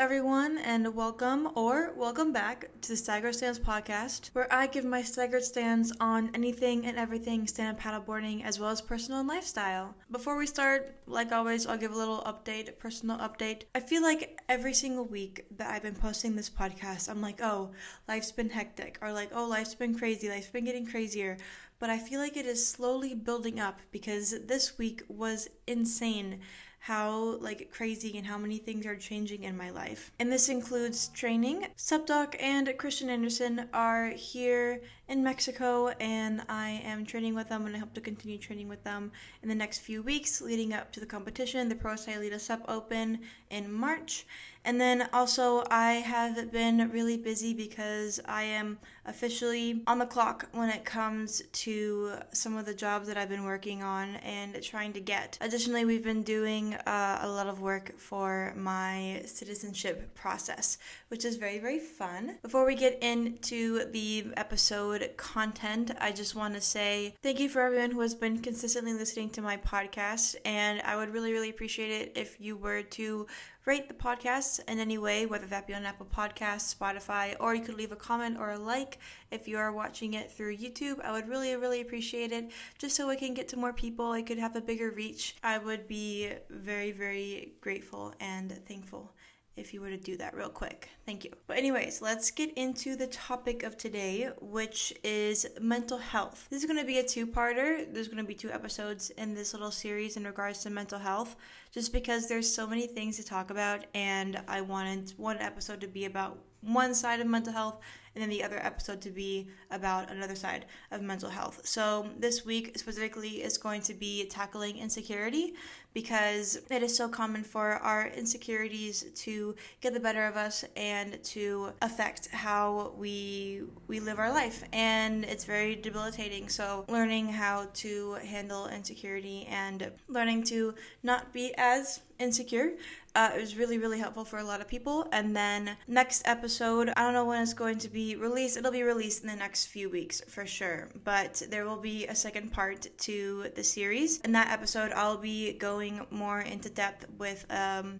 everyone, and welcome back to the Staggered Stands podcast, where I give my staggered stands on anything and everything stand-up paddleboarding, as well as personal and lifestyle. Before we start, like always, I'll give a little update, personal update. I feel like every single week that I've been posting this podcast, I'm like, oh, life's been hectic, or like, oh, life's been crazy, life's been getting crazier. But I feel like it is slowly building up because this week was insane. How crazy and how many things are changing in my life. And this includes training. Subdoc and Christian Anderson are here in Mexico, and I am training with them, and I hope to continue training with them in the next few weeks leading up to the competition, the Pro Stylita Sup Open in March. And then also I have been really busy because I am officially on the clock when it comes to some of the jobs that I've been working on and trying to get. Additionally, we've been doing a lot of work for my citizenship process, which is very, very fun. Before we get into the episode content, I just want to say thank you for everyone who has been consistently listening to my podcast, and I would really, really appreciate it if you were to rate the podcast in any way, whether that be on Apple Podcasts, Spotify, or you could leave a comment or a like if you are watching it through YouTube. I would really, really appreciate it, just so I can get to more people. I could have a bigger reach. I would be very, very grateful and thankful if you were to do that real quick. Thank you. But anyways, let's get into the topic of today, which is mental health. This is going to be a two-parter. There's going to be 2 episodes in this little series in regards to mental health, just because there's so many things to talk about, and I wanted one episode to be about one side of mental health and then the other episode to be about another side of mental health. So this week specifically is going to be tackling insecurity, because it is so common for our insecurities to get the better of us and to affect how we live our life, and it's very debilitating. So learning how to handle insecurity and learning to not be as insecure is really, really helpful for a lot of people. And then next episode, I don't know when it's going to be released. It'll be released in the next few weeks for sure, but there will be a second part to the series. In that episode, I'll be going more into depth with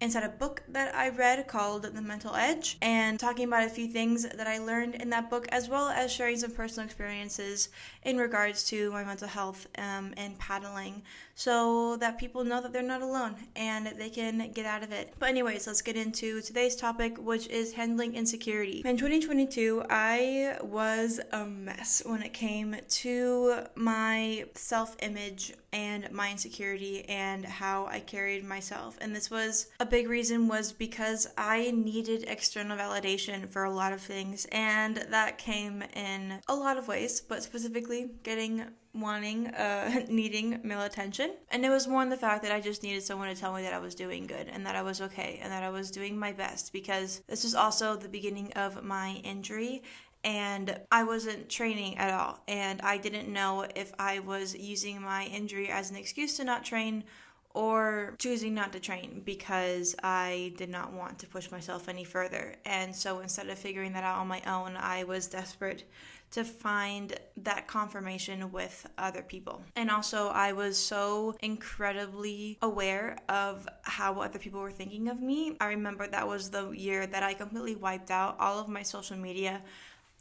inside a book that I read called The Mental Edge, and talking about a few things that I learned in that book, as well as sharing some personal experiences in regards to my mental health and paddling, so that people know that they're not alone and they can get out of it. But anyways, let's get into today's topic, which is handling insecurity. In 2022, I was a mess when it came to my self-image and my insecurity and how I carried myself. And this was a big reason, was because I needed external validation for a lot of things, and that came in a lot of ways, but specifically needing male attention. And it was more in the fact that I just needed someone to tell me that I was doing good and that I was okay and that I was doing my best, because this was also the beginning of my injury, and I wasn't training at all, and I didn't know if I was using my injury as an excuse to not train or choosing not to train because I did not want to push myself any further. And so instead of figuring that out on my own, I was desperate to find that confirmation with other people. And also, I was so incredibly aware of how other people were thinking of me. I remember that was the year that I completely wiped out all of my social media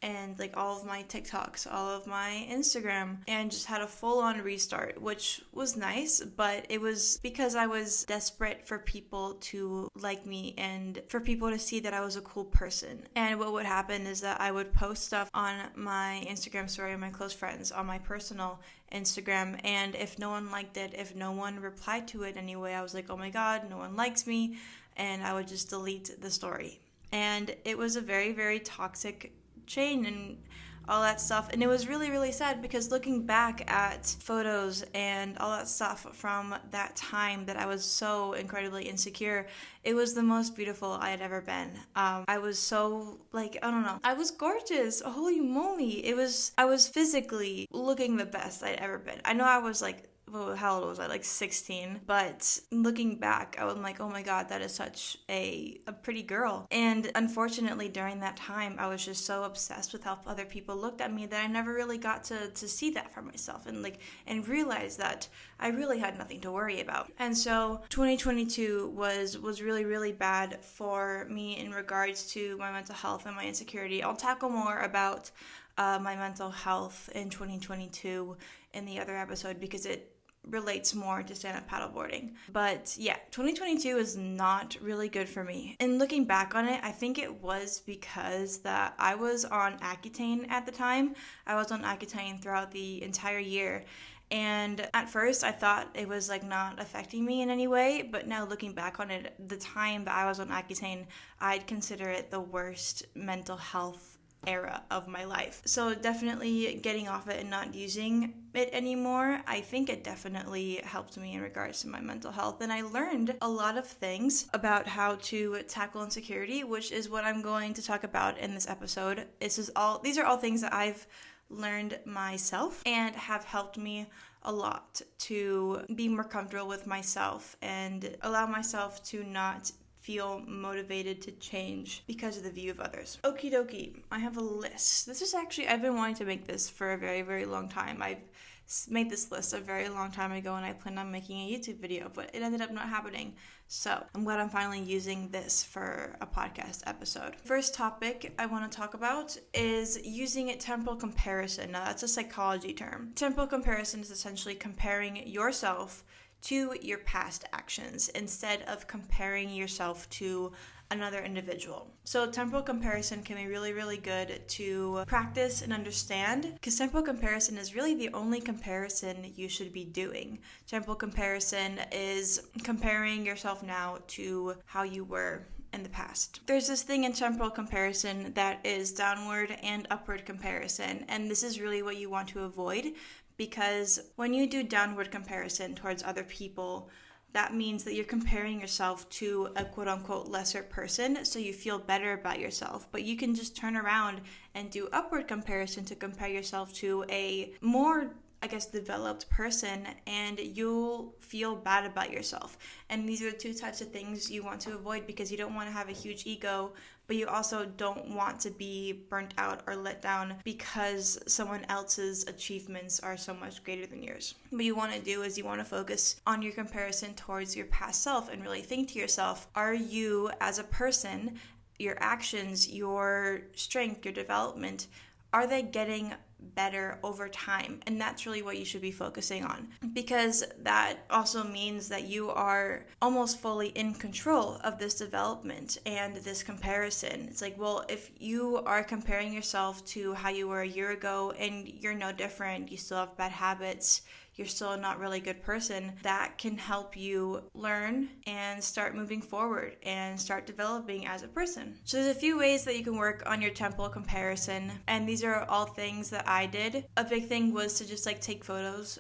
and all of my TikToks, all of my Instagram, and just had a full-on restart, which was nice, but it was because I was desperate for people to like me and for people to see that I was a cool person. And what would happen is that I would post stuff on my Instagram story of my close friends, on my personal Instagram, and if no one liked it, if no one replied to it anyway, I was like, oh my god, no one likes me, and I would just delete the story. And it was a very, very toxic chain and all that stuff, and it was really, really sad, because looking back at photos and all that stuff from that time that I was so incredibly insecure, it was the most beautiful I had ever been. I was so I don't know, I was gorgeous, holy moly. I was physically looking the best I'd ever been. I know I was how old was I? Like 16. But looking back, I was like, oh my God, that is such a pretty girl. And unfortunately, during that time, I was just so obsessed with how other people looked at me that I never really got to see that for myself and realize that I really had nothing to worry about. And so 2022 was really, really bad for me in regards to my mental health and my insecurity. I'll tackle more about my mental health in 2022 in the other episode because it relates more to stand-up paddleboarding. But yeah, 2022 is not really good for me. And looking back on it, I think it was because that I was on Accutane at the time. I was on Accutane throughout the entire year. And at first I thought it was like not affecting me in any way, but now looking back on it, the time that I was on Accutane, I'd consider it the worst mental health era of my life. So definitely getting off it and not using it anymore, I think it definitely helped me in regards to my mental health. And I learned a lot of things about how to tackle insecurity, which is what I'm going to talk about in this episode. These are all things that I've learned myself and have helped me a lot to be more comfortable with myself and allow myself to not feel motivated to change because of the view of others. Okie dokie, I have a list. I've been wanting to make this for a very, very long time. I've made this list a very long time ago and I planned on making a YouTube video, but it ended up not happening. So I'm glad I'm finally using this for a podcast episode. First topic I want to talk about is using a temporal comparison. Now that's a psychology term. Temporal comparison is essentially comparing yourself to your past actions instead of comparing yourself to another individual. So temporal comparison can be really, really good to practice and understand because temporal comparison is really the only comparison you should be doing. Temporal comparison is comparing yourself now to how you were in the past. There's this thing in temporal comparison that is downward and upward comparison, and this is really what you want to avoid. Because when you do downward comparison towards other people, that means that you're comparing yourself to a quote-unquote lesser person, so you feel better about yourself. But you can just turn around and do upward comparison to compare yourself to a more, developed person, and you'll feel bad about yourself. And these are the two types of things you want to avoid because you don't want to have a huge ego, but you also don't want to be burnt out or let down because someone else's achievements are so much greater than yours. What you want to do is you want to focus on your comparison towards your past self and really think to yourself, are you as a person, your actions, your strength, your development, are they getting better over time? And that's really what you should be focusing on, because that also means that you are almost fully in control of this development and this comparison. It's like, well, if you are comparing yourself to how you were a year ago and you're no different, you still have bad habits, you're still not really a good person, that can help you learn and start moving forward and start developing as a person. So there's a few ways that you can work on your temporal comparison, and these are all things that I did. A big thing was to just take photos.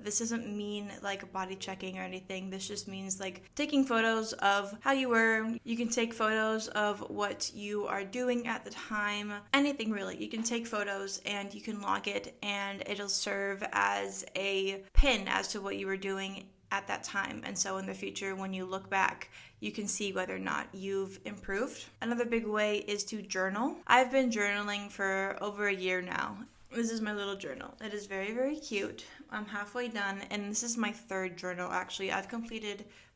This doesn't mean body checking or anything. This just means taking photos of how you were. You can take photos of what you are doing at the time. Anything really. You can take photos and you can log it, and it'll serve as a pin as to what you were doing at that time. And so in the future, when you look back, you can see whether or not you've improved. Another big way is to journal. I've been journaling for over a year now. This is my little journal. It is very, very cute. I'm halfway done, and this is my third journal actually. I've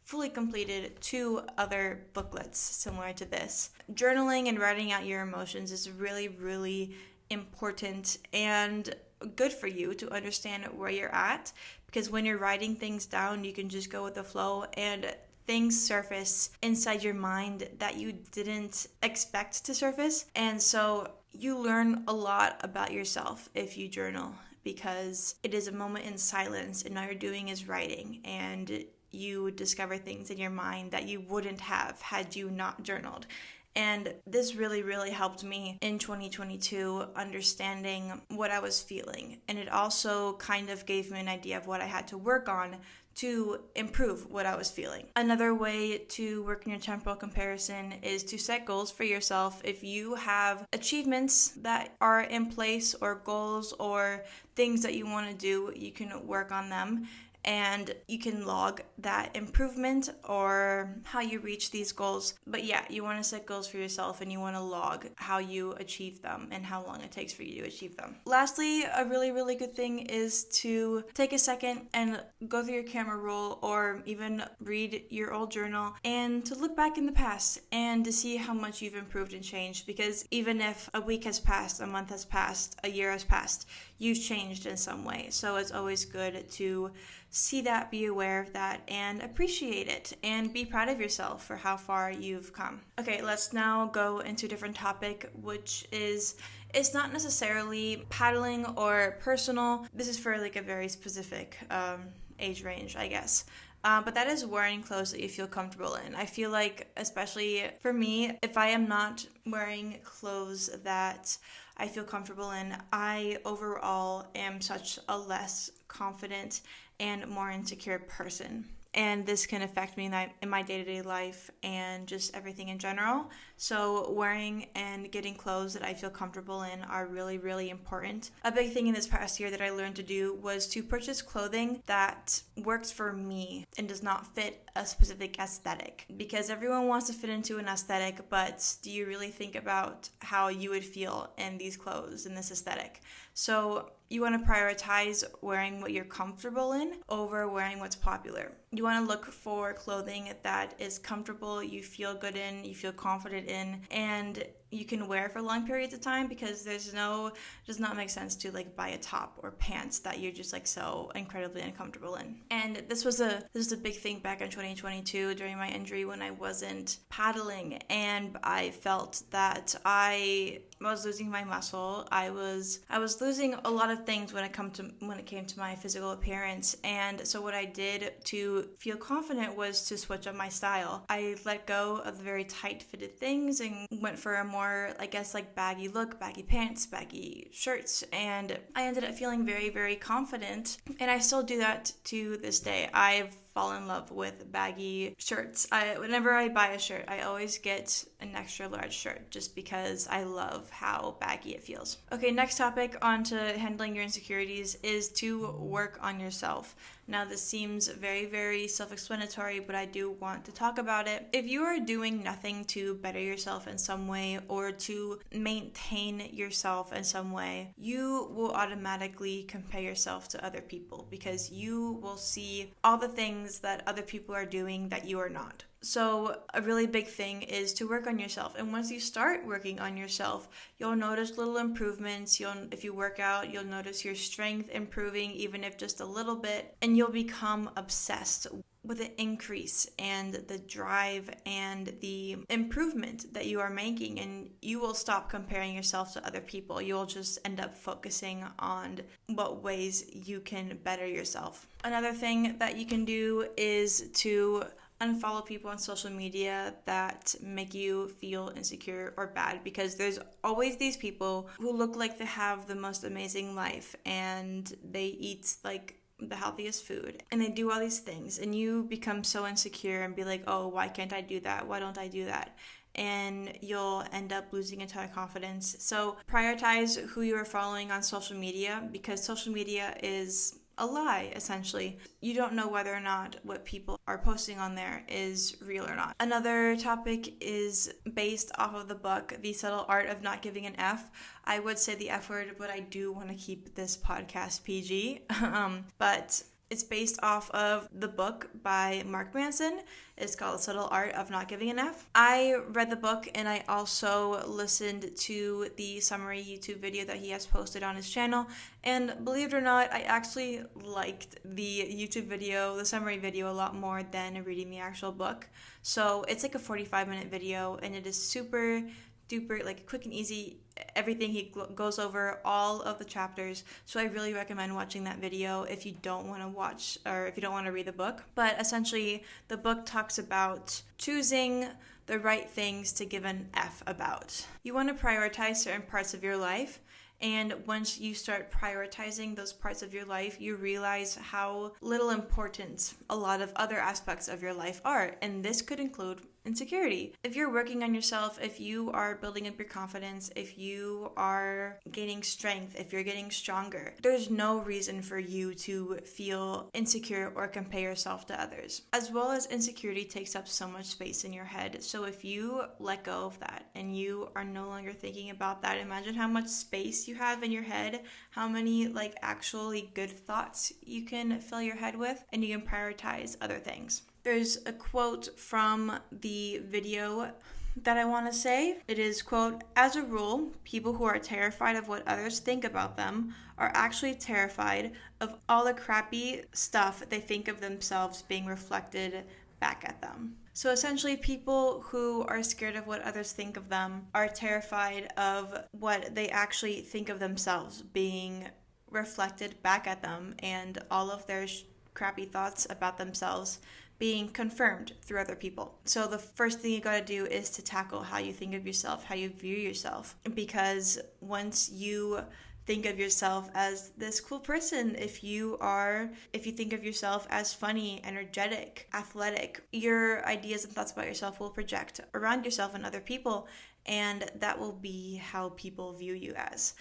fully completed 2 other booklets similar to this. Journaling and writing out your emotions is really, really important and good for you to understand where you're at, because when you're writing things down, you can just go with the flow and things surface inside your mind that you didn't expect to surface. And so you learn a lot about yourself if you journal, because it is a moment in silence and all you're doing is writing, and you discover things in your mind that you wouldn't have had you not journaled. And this really, really helped me in 2022 understanding what I was feeling. And it also kind of gave me an idea of what I had to work on to improve what I was feeling. Another way to work in your temporal comparison is to set goals for yourself. If you have achievements that are in place or goals or things that you want to do, you can work on them. and you can log that improvement or how you reach these goals. But yeah, you want to set goals for yourself and you want to log how you achieve them and how long it takes for you to achieve them. Lastly, a really, really good thing is to take a second and go through your camera roll or even read your old journal and to look back in the past and to see how much you've improved and changed, because even if a week has passed, a month has passed, a year has passed, you've changed in some way. So it's always good to see that, be aware of that, and appreciate it, and be proud of yourself for how far you've come. Okay, let's now go into a different topic, which is, it's not necessarily paddling or personal. This is for like a very specific age range, I guess. But that is wearing clothes that you feel comfortable in. I feel like, especially for me, if I am not wearing clothes that I feel comfortable in, I overall am such a less confident and more insecure person. And this can affect me in my day-to-day life and just everything in general. So wearing and getting clothes that I feel comfortable in are really, really important. A big thing in this past year that I learned to do was to purchase clothing that works for me and does not fit a specific aesthetic. Because everyone wants to fit into an aesthetic, but do you really think about how you would feel in these clothes, in this aesthetic? So you want to prioritize wearing what you're comfortable in over wearing what's popular. You want to look for clothing that is comfortable, you feel good in, you feel confident in, and you can wear for long periods of time, because it does not make sense to like buy a top or pants that you're just like so incredibly uncomfortable in. And this was a big thing back in 2022 during my injury when I wasn't paddling, and I felt that I was losing my muscle. I was losing a lot of things when it came to my physical appearance. And so what I did to feel confident was to switch up my style. I let go of the very tight fitted things and went for a more, I guess, like baggy look, baggy pants, baggy shirts, and I ended up feeling very, very confident. And I still do that to this day. I've fall in love with baggy shirts. Whenever I buy a shirt, I always get an extra large shirt just because I love how baggy it feels. Okay, next topic on to handling your insecurities is to work on yourself. Now, this seems very, very self-explanatory, but I do want to talk about it. If you are doing nothing to better yourself in some way or to maintain yourself in some way, you will automatically compare yourself to other people, because you will see all the things that other people are doing that you are not. So a really big thing is to work on yourself. And once you start working on yourself, you'll notice little improvements. If you work out, you'll notice your strength improving, even if just a little bit. And you'll become obsessed with the increase and the drive and the improvement that you are making. And you will stop comparing yourself to other people. You'll just end up focusing on what ways you can better yourself. Another thing that you can do is to unfollow people on social media that make you feel insecure or bad, because there's always these people who look like they have the most amazing life and they eat like the healthiest food and they do all these things, and you become so insecure and be like, oh, why can't I do that? Why don't I do that? And you'll end up losing entire confidence. So prioritize who you are following on social media, because social media is a lie, essentially. You don't know whether or not what people are posting on there is real or not. Another topic is based off of the book, The Subtle Art of Not Giving an F. I would say the F word, but I do want to keep this podcast PG. But it's based off of the book by Mark Manson. It's called The Subtle Art of Not Giving an F. I read the book and I also listened to the summary YouTube video that he has posted on his channel. And believe it or not, I actually liked the YouTube video, the summary video, a lot more than reading the actual book. So it's like a 45-minute video and it is super duper like quick and easy. Everything he goes over, all of the chapters. So I really recommend watching that video if you don't want to watch or if you don't want to read the book. But essentially, the book talks about choosing the right things to give an F about. You want to prioritize certain parts of your life. And once you start prioritizing those parts of your life, you realize how little important a lot of other aspects of your life are. And this could include insecurity. If you're working on yourself, if you are building up your confidence, if you are gaining strength, if you're getting stronger, there's no reason for you to feel insecure or compare yourself to others. As well as insecurity takes up so much space in your head. So if you let go of that and you are no longer thinking about that, imagine how much space you have in your head, how many actually good thoughts you can fill your head with, and you can prioritize other things. There's a quote from the video that I want to say. It is, quote, "As a rule, people who are terrified of what others think about them are actually terrified of all the crappy stuff they think of themselves being reflected back at them." So essentially, people who are scared of what others think of them are terrified of what they actually think of themselves being reflected back at them, and all of their crappy thoughts about themselves being confirmed through other people. So the first thing you gotta do is to tackle how you think of yourself, how you view yourself. Because once you think of yourself as this cool person, if you think of yourself as funny, energetic, athletic, your ideas and thoughts about yourself will project around yourself and other people, and that will be how people view you as.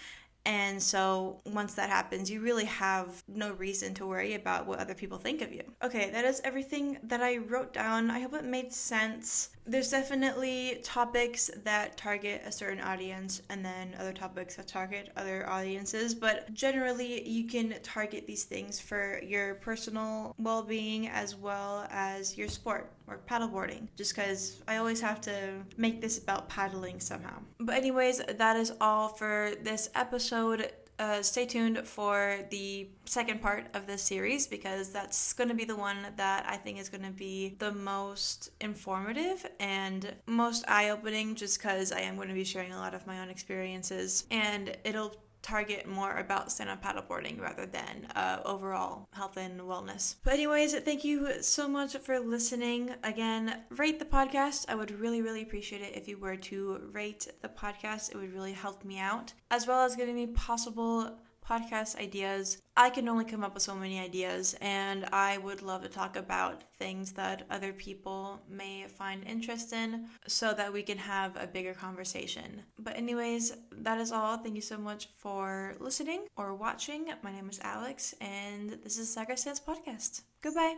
And so once that happens, you really have no reason to worry about what other people think of you. Okay, that is everything that I wrote down. I hope it made sense. There's definitely topics that target a certain audience and then other topics that target other audiences, but generally you can target these things for your personal well-being as well as your sport or paddleboarding, just because I always have to make this about paddling somehow. But anyways, that is all for this episode. Stay tuned for the second part of this series, because that's going to be the one that I think is going to be the most informative and most eye-opening, just because I am going to be sharing a lot of my own experiences, and it'll target more about stand-up paddleboarding rather than overall health and wellness. But anyways, thank you so much for listening. Again, rate the podcast. I would really, really appreciate it if you were to rate the podcast. It would really help me out, as well as giving me possible podcast ideas. I can only come up with so many ideas, and I would love to talk about things that other people may find interest in so that we can have a bigger conversation. But anyways, that is all. Thank you so much for listening or watching. My name is Alex, and this is Sagar Stance Podcast. Goodbye.